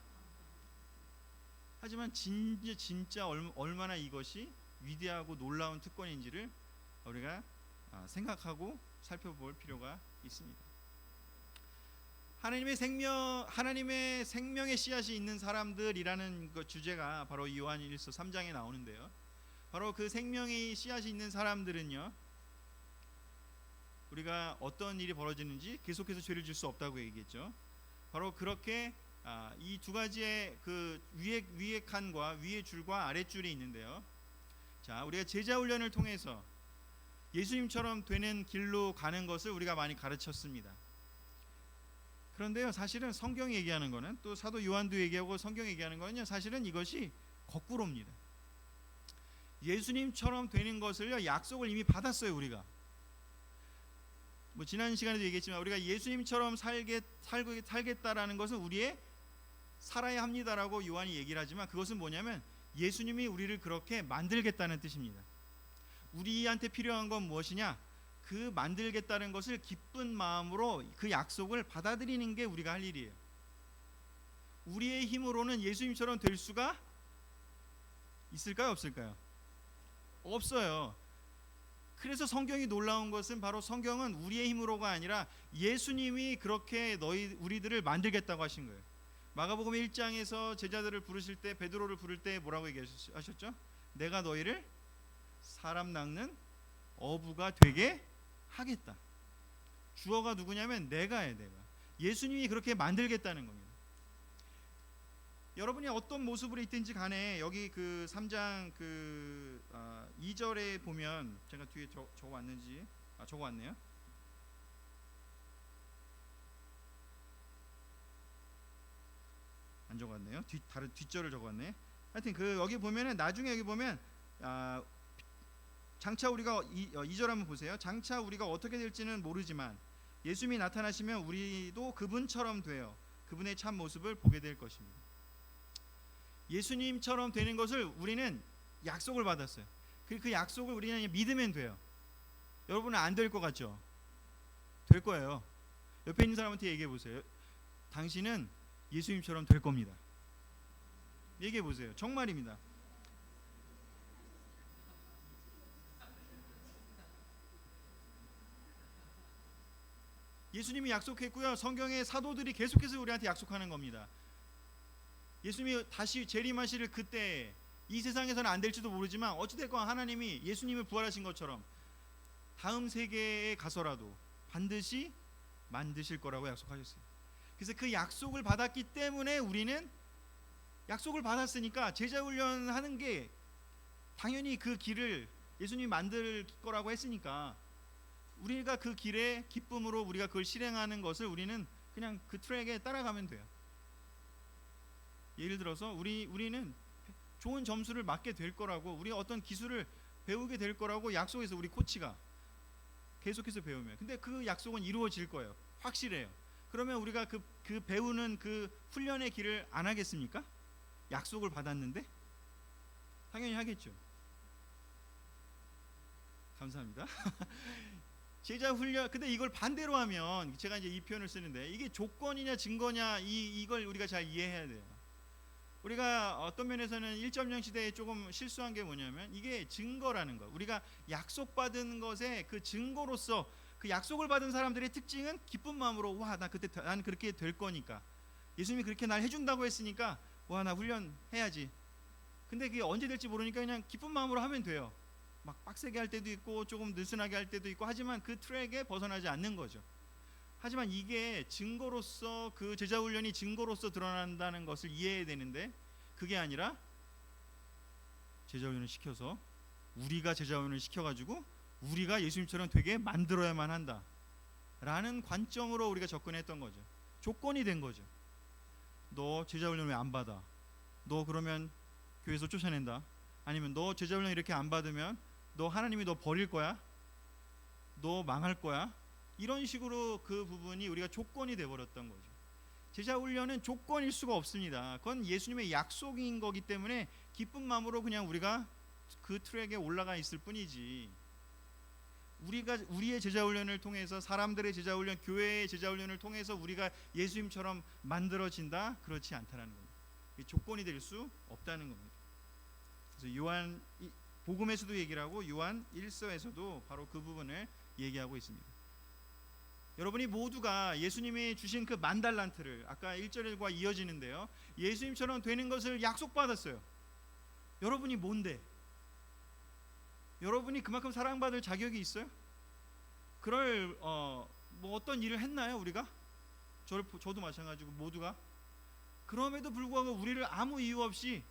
하지만 진짜 얼마나 이것이 위대하고 놀라운 특권인지를 우리가 생각하고 살펴볼 필요가 있습니다. 하나님의 생명의 씨앗이 있는 사람들이라는 그 주제가 바로 요한일서 3장에 나오는데요. 바로 그 생명의 씨앗이 있는 사람들은요, 우리가 어떤 일이 벌어지는지 계속해서 죄를 질 수 없다고 얘기했죠. 바로 그렇게 이 두 가지의 그 위의 칸과 위의 줄과 아래 줄이 있는데요. 자, 우리가 제자 훈련을 통해서 예수님처럼 되는 길로 가는 것을 우리가 많이 가르쳤습니다. 그런데요, 사실은 성경이 얘기하는 거는, 또 사도 요한도 얘기하고 성경이 얘기하는 거는요, 사실은 이것이 거꾸로입니다. 예수님처럼 되는 것을요, 약속을 이미 받았어요. 우리가 뭐 지난 시간에도 얘기했지만 우리가 예수님처럼 살겠다라는 것은 우리의 살아야 합니다라고 요한이 얘기를 하지만, 그것은 뭐냐면 예수님이 우리를 그렇게 만들겠다는 뜻입니다. 우리한테 필요한 건 무엇이냐? 그 만들겠다는 것을 기쁜 마음으로 그 약속을 받아들이는 게 우리가 할 일이에요. 우리의 힘으로는 예수님처럼 될 수가 있을까요? 없을까요? 없어요. 그래서 성경이 놀라운 것은 바로 성경은 우리의 힘으로가 아니라 예수님이 그렇게 우리들을 만들겠다고 하신 거예요. 마가복음 1장에서 제자들을 부르실 때, 베드로를 부를 때 뭐라고 얘기하셨죠? 내가 너희를 사람 낚는 어부가 되게 하겠다. 주어가 누구냐면 내가예요. 내가. 예수님이 그렇게 만들겠다는 겁니다. 여러분이 어떤 모습으로 있든지 간에 여기 그 3장 2절에 보면, 제가 뒤에 적어왔는지 적어왔네요. 안 적어왔네요. 다른 뒷절을 적어왔네. 하여튼 여기 보면은, 나중에 여기 보면 장차 우리가 2절 한번 보세요. 장차 우리가 어떻게 될지는 모르지만 예수님이 나타나시면 우리도 그분처럼 되어 그분의 참 모습을 보게 될 것입니다. 예수님처럼 되는 것을 우리는 약속을 받았어요. 그 약속을 우리는 믿으면 돼요. 여러분은 안 될 것 같죠? 될 거예요. 옆에 있는 사람한테 얘기해 보세요. 당신은 예수님처럼 될 겁니다. 얘기해 보세요. 정말입니다. 예수님이 약속했고요. 성경의 사도들이 계속해서 우리한테 약속하는 겁니다. 예수님이 다시 재림하실 그때 이 세상에서는 안 될지도 모르지만 어찌됐건 하나님이 예수님을 부활하신 것처럼 다음 세계에 가서라도 반드시 만드실 거라고 약속하셨어요. 그래서 그 약속을 받았기 때문에 우리는 약속을 받았으니까 제자 훈련하는 게 당연히 그 길을 예수님이 만들 거라고 했으니까 우리가 그 길에 기쁨으로 우리가 그걸 실행하는 것을 우리는 그냥 그 트랙에 따라가면 돼요. 예를 들어서 우리는 좋은 점수를 맞게 될 거라고, 우리가 어떤 기술을 배우게 될 거라고 약속해서 우리 코치가 계속해서 배우면, 근데 그 약속은 이루어질 거예요. 확실해요. 그러면 우리가 그 배우는 그 훈련의 길을 안 하겠습니까? 약속을 받았는데 당연히 하겠죠. 감사합니다. 제자 훈련, 근데 이걸 반대로 하면, 제가 이제 이 표현을 쓰는데 이게 조건이냐 증거냐, 이걸 우리가 잘 이해해야 돼요. 우리가 어떤 면에서는 1.0 시대에 조금 실수한 게 뭐냐면 이게 증거라는 거. 우리가 약속받은 것의 그 증거로서, 그 약속을 받은 사람들의 특징은 기쁜 마음으로, 와, 난 그렇게 될 거니까, 예수님이 그렇게 날 해준다고 했으니까, 와, 나 훈련해야지. 근데 그게 언제 될지 모르니까 그냥 기쁜 마음으로 하면 돼요. 막 빡세게 할 때도 있고 조금 느슨하게 할 때도 있고, 하지만 그 트랙에 벗어나지 않는 거죠. 하지만 이게 증거로서, 그 제자 훈련이 증거로서 드러난다는 것을 이해해야 되는데, 그게 아니라 제자 훈련을 시켜서, 우리가 제자 훈련을 시켜가지고 우리가 예수님처럼 되게 만들어야만 한다 라는 관점으로 우리가 접근했던 거죠. 조건이 된 거죠. 너 제자 훈련 왜 안 받아? 너 그러면 교회에서 쫓아낸다. 아니면 너 제자 훈련 이렇게 안 받으면 너 하나님이 너 버릴 거야? 너 망할 거야? 이런 식으로 그 부분이 우리가 조건이 돼버렸던 거죠. 제자 훈련은 조건일 수가 없습니다. 그건 예수님의 약속인 거기 때문에 기쁜 마음으로 그냥 우리가 그 트랙에 올라가 있을 뿐이지, 우리의 제자 훈련을 통해서, 사람들의 제자 훈련, 교회의 제자 훈련을 통해서 우리가 예수님처럼 만들어진다, 그렇지 않다라는 겁니다. 조건이 될 수 없다는 겁니다. 그래서 요한 복음에서도 얘기를 하고 요한 1서에서도 바로 그 부분을 얘기하고 있습니다. 여러분이 모두가 예수님이 주신 그 10,000달란트를, 아까 1절과 이어지는데요, 예수님처럼 되는 것을 약속받았어요. 여러분이 뭔데? 여러분이 그만큼 사랑받을 자격이 있어요? 그럴 뭐 어떤 일을 했나요? 우리가? 저도 마찬가지고 모두가. 그럼에도 불구하고 우리를 아무 이유 없이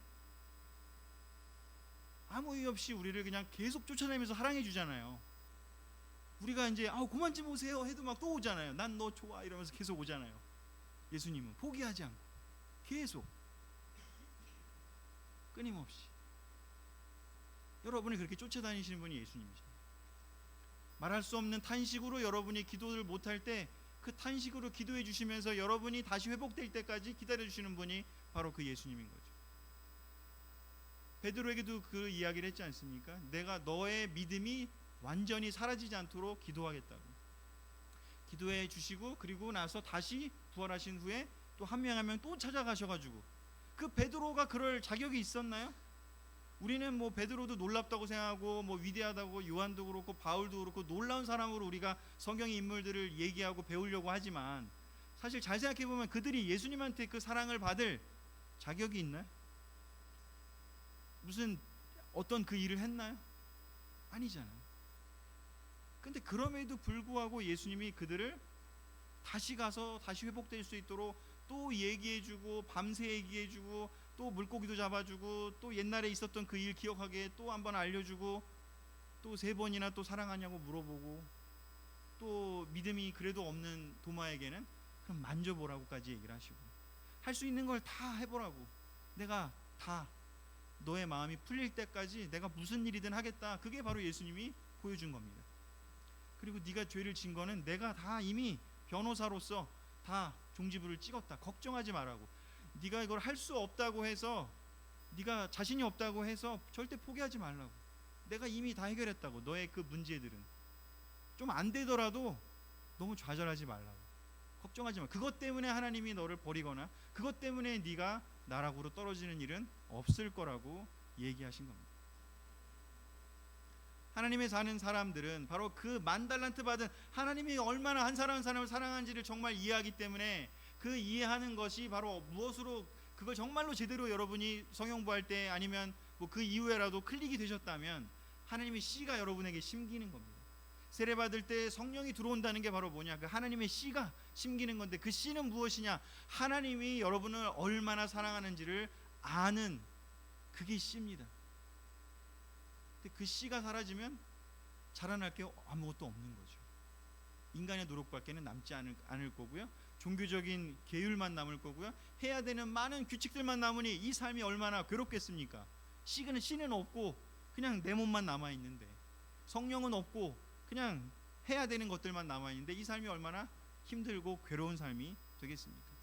우리를 그냥 계속 쫓아내면서 사랑해 주잖아요. 우리가 이제 그만 좀 오세요 해도 막 또 오잖아요. 난 너 좋아 이러면서 계속 오잖아요. 예수님은 포기하지 않고 계속 끊임없이. 여러분이 그렇게 쫓아다니시는 분이 예수님이십니다. 말할 수 없는 탄식으로 여러분이 기도를 못할 때 그 탄식으로 기도해 주시면서 여러분이 다시 회복될 때까지 기다려 주시는 분이 바로 그 예수님인 거죠. 베드로에게도 그 이야기를 했지 않습니까? 내가 너의 믿음이 완전히 사라지지 않도록 기도하겠다고. 기도해 주시고, 그리고 나서 다시 부활하신 후에 또 한 명 한 명 또 찾아가셔가지고, 그 베드로가 그럴 자격이 있었나요? 우리는 뭐 베드로도 놀랍다고 생각하고, 뭐 위대하다고, 요한도 그렇고 바울도 그렇고 놀라운 사람으로 우리가 성경의 인물들을 얘기하고 배우려고 하지만, 사실 잘 생각해 보면 그들이 예수님한테 그 사랑을 받을 자격이 있나요? 무슨 어떤 그 일을 했나요? 아니잖아요. 근데 그럼에도 불구하고 예수님이 그들을 다시 가서 다시 회복될 수 있도록 또 얘기해주고, 밤새 얘기해주고, 또 물고기도 잡아주고, 또 옛날에 있었던 그 일 기억하게 또 한번 알려주고, 또 3번이나 또 사랑하냐고 물어보고, 또 믿음이 그래도 없는 도마에게는 그럼 만져보라고까지 얘기를 하시고, 할 수 있는 걸 다 해보라고, 내가 다 너의 마음이 풀릴 때까지 내가 무슨 일이든 하겠다. 그게 바로 예수님이 보여준 겁니다. 그리고 네가 죄를 진 거는 내가 다 이미 변호사로서 다 종지부를 찍었다. 걱정하지 말라고. 네가 이걸 할 수 없다고 해서, 네가 자신이 없다고 해서 절대 포기하지 말라고. 내가 이미 다 해결했다고. 너의 그 문제들은 좀 안 되더라도 너무 좌절하지 말라고. 걱정하지 마. 그것 때문에 하나님이 너를 버리거나 그것 때문에 네가 나락으로 떨어지는 일은 없을 거라고 얘기하신 겁니다. 하나님의 사는 사람들은 바로 그 10,000달란트 받은 하나님이 얼마나 한 사람 한 사람을 사랑하는지를 정말 이해하기 때문에, 그 이해하는 것이 바로 무엇으로, 그걸 정말로 제대로 여러분이 성경부할 때 아니면 뭐 그 이후에라도 클릭이 되셨다면 하나님의 씨가 여러분에게 심기는 겁니다. 세례 받을 때 성령이 들어온다는 게 바로 뭐냐? 그 하나님의 씨가 심기는 건데, 그 씨는 무엇이냐? 하나님이 여러분을 얼마나 사랑하는지를 아는 그게 씨입니다. 근데 그 씨가 사라지면 자라날 게 아무것도 없는 거죠. 인간의 노력밖에는 남지 않을 거고요. 종교적인 계율만 남을 거고요. 해야 되는 많은 규칙들만 남으니 이 삶이 얼마나 괴롭겠습니까? 씨는 없고 그냥 내 몸만 남아 있는데, 성령은 없고 그냥 해야 되는 것들만 남아 있는데 이 삶이 얼마나 힘들고 괴로운 삶이 되겠습니까?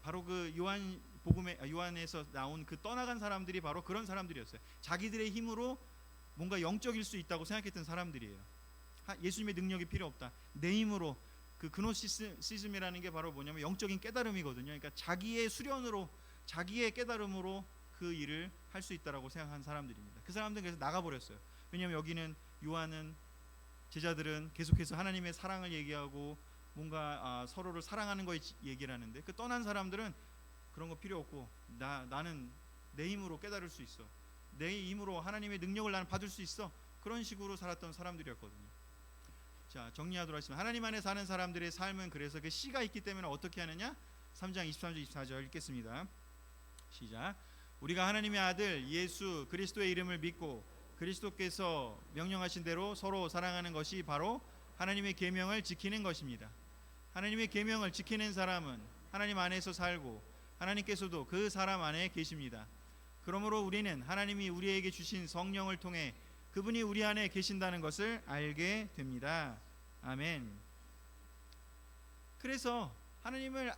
바로 그 요한에서 나온 그 떠나간 사람들이 바로 그런 사람들이었어요. 자기들의 힘으로 뭔가 영적일 수 있다고 생각했던 사람들이에요. 예수님의 능력이 필요 없다. 내 힘으로, 그 그노시시즘이라는 게 바로 뭐냐면 영적인 깨달음이거든요. 그러니까 자기의 수련으로, 자기의 깨달음으로 그 일을 할 수 있다라고 생각한 사람들입니다. 그 사람들은 그래서 나가버렸어요. 왜냐하면 여기는 요한은, 제자들은 계속해서 하나님의 사랑을 얘기하고 뭔가 서로를 사랑하는 거 얘기를 하는데, 그 떠난 사람들은 그런 거 필요 없고 나는 내 힘으로 깨달을 수 있어, 내 힘으로 하나님의 능력을 나는 받을 수 있어, 그런 식으로 살았던 사람들이었거든요. 자, 정리하도록 하겠습니다. 하나님 안에 사는 사람들의 삶은 그래서 그 씨가 있기 때문에 어떻게 하느냐? 3장 23절 24절 읽겠습니다. 시작. 우리가 하나님의 아들 예수 그리스도의 이름을 믿고 그리스도께서 명령하신 대로 서로 사랑하는 것이 바로 하나님의 계명을 지키는 것입니다. 하나님의 계명을 지키는 사람은 하나님 안에서 살고 하나님께서도 그 사람 안에 계십니다. 그러므로 우리는 하나님이 우리에게 주신 성령을 통해 그분이 우리 안에 계신다는 것을 알게 됩니다. 아멘. 그래서 하나님을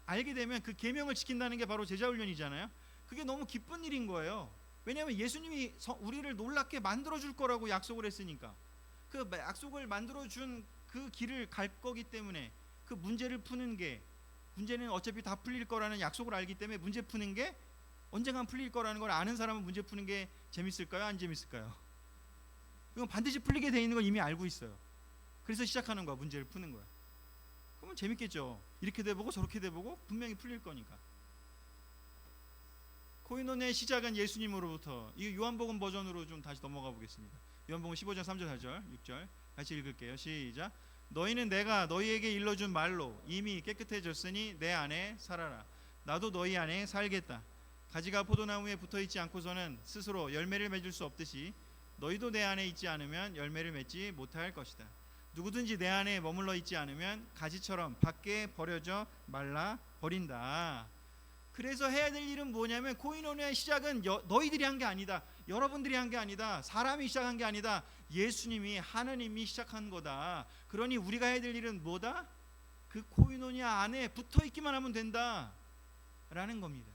알게 되면 그 계명을 지킨다는 게 바로 제자훈련이잖아요. 그게 너무 기쁜 일인 거예요. 왜냐하면 예수님이 우리를 놀랍게 만들어줄 거라고 약속을 했으니까, 그 약속을 만들어준 그 길을 갈 거기 때문에 그 문제를 푸는 게, 문제는 어차피 다 풀릴 거라는 약속을 알기 때문에 문제 푸는 게 언젠간 풀릴 거라는 걸 아는 사람은 문제 푸는 게 재밌을까요? 안 재밌을까요? 이건 반드시 풀리게 돼 있는 걸 이미 알고 있어요. 그래서 시작하는 거야. 문제를 푸는 거야. 그러면 재밌겠죠. 이렇게 돼보고 저렇게 돼보고 분명히 풀릴 거니까. 코이노니아의 시작은 예수님으로부터. 이 요한복음 버전으로 좀 다시 넘어가 보겠습니다. 요한복음 15장 3절 4절 6절 같이 읽을게요. 시작. 너희는 내가 너희에게 일러준 말로 이미 깨끗해졌으니 내 안에 살아라. 나도 너희 안에 살겠다. 가지가 포도나무에 붙어있지 않고서는 스스로 열매를 맺을 수 없듯이 너희도 내 안에 있지 않으면 열매를 맺지 못할 것이다. 누구든지 내 안에 머물러 있지 않으면 가지처럼 밖에 버려져 말라 버린다. 그래서 해야 될 일은 뭐냐면, 코이노니아의 시작은 너희들이 한 게 아니다, 여러분들이 한 게 아니다, 사람이 시작한 게 아니다, 예수님이, 하나님이 시작한 거다. 그러니 우리가 해야 될 일은 뭐다? 그 코이노니아 안에 붙어 있기만 하면 된다 라는 겁니다.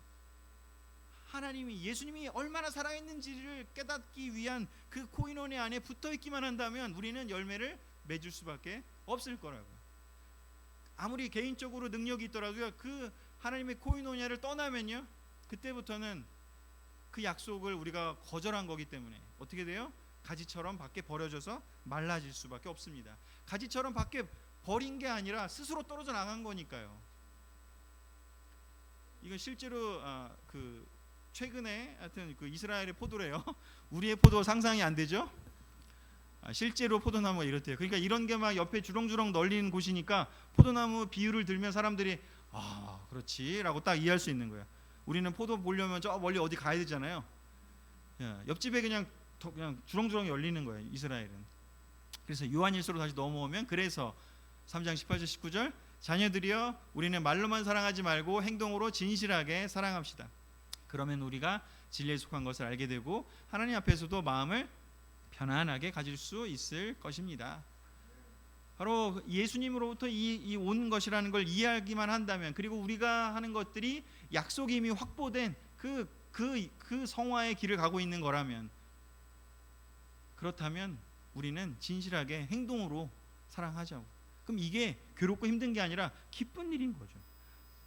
하나님이, 예수님이 얼마나 사랑했는지를 깨닫기 위한 그 코이노니아 안에 붙어 있기만 한다면 우리는 열매를 맺을 수밖에 없을 거라고요. 아무리 개인적으로 능력이 있더라도요, 그 하나님의 코이노니아를 떠나면요, 그때부터는 그 약속을 우리가 거절한 거기 때문에 어떻게 돼요? 가지처럼 밖에 버려져서 말라질 수밖에 없습니다. 가지처럼 밖에 버린 게 아니라 스스로 떨어져 나간 거니까요. 이건 실제로 최근에 하여튼 그 이스라엘의 포도래요. 우리의 포도 상상이 안 되죠? 실제로 포도나무가 이렇대요. 그러니까 이런 게 막 옆에 주렁주렁 널리는 곳이니까 포도나무 비유를 들면 사람들이 그렇지라고 딱 이해할 수 있는 거야. 우리는 포도 보려면 저 멀리 어디 가야 되잖아요. 옆집에 그냥 주렁주렁 열리는 거예요, 이스라엘은. 그래서 요한일서로 다시 넘어오면, 그래서 3장 18절 19절 자녀들이여 우리는 말로만 사랑하지 말고 행동으로 진실하게 사랑합시다. 그러면 우리가 진리에 속한 것을 알게 되고 하나님 앞에서도 마음을 편안하게 가질 수 있을 것입니다. 바로 예수님으로부터 이 온 것이라는 걸 이해하기만 한다면, 그리고 우리가 하는 것들이 약속이 이미 확보된 그 성화의 길을 가고 있는 거라면, 그렇다면 우리는 진실하게 행동으로 사랑하자고. 그럼 이게 괴롭고 힘든 게 아니라 기쁜 일인 거죠.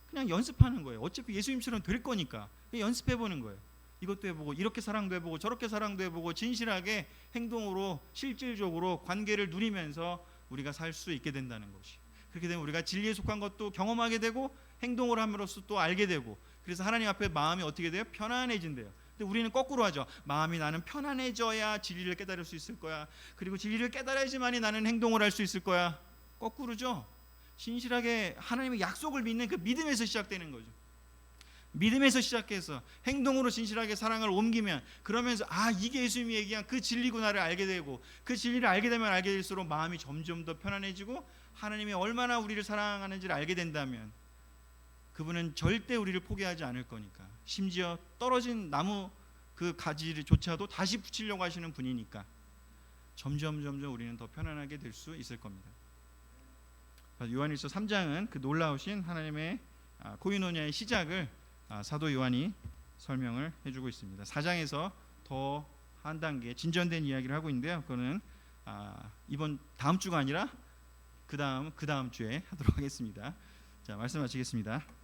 그냥 연습하는 거예요. 어차피 예수님처럼 될 거니까 연습해보는 거예요. 이것도 해보고 이렇게 사랑도 해보고 저렇게 사랑도 해보고 진실하게 행동으로 실질적으로 관계를 누리면서 우리가 살 수 있게 된다는 것이. 그렇게 되면 우리가 진리에 속한 것도 경험하게 되고 행동을 함으로써 또 알게 되고, 그래서 하나님 앞에 마음이 어떻게 돼요? 편안해진대요. 근데 우리는 거꾸로 하죠. 마음이 나는 편안해져야 진리를 깨달을 수 있을 거야. 그리고 진리를 깨달아야지만이 나는 행동을 할 수 있을 거야. 거꾸로죠. 진실하게 하나님의 약속을 믿는 그 믿음에서 시작되는 거죠. 믿음에서 시작해서 행동으로 진실하게 사랑을 옮기면, 그러면서 이게 예수님이 얘기한 그 진리구나를 알게 되고, 그 진리를 알게 되면 알게 될수록 마음이 점점 더 편안해지고 하나님이 얼마나 우리를 사랑하는지를 알게 된다면 그분은 절대 우리를 포기하지 않을 거니까, 심지어 떨어진 나무 그 가지조차도 다시 붙이려고 하시는 분이니까 점점 우리는 더 편안하게 될 수 있을 겁니다. 요한일서 3장은 그 놀라우신 하나님의 코이노니아의 시작을 사도 요한이 설명을 해주고 있습니다. 4장에서 더 한 단계 진전된 이야기를 하고 있는데요. 그거는 다음 주가 아니라 그 다음 주에 하도록 하겠습니다. 자, 말씀 마치겠습니다.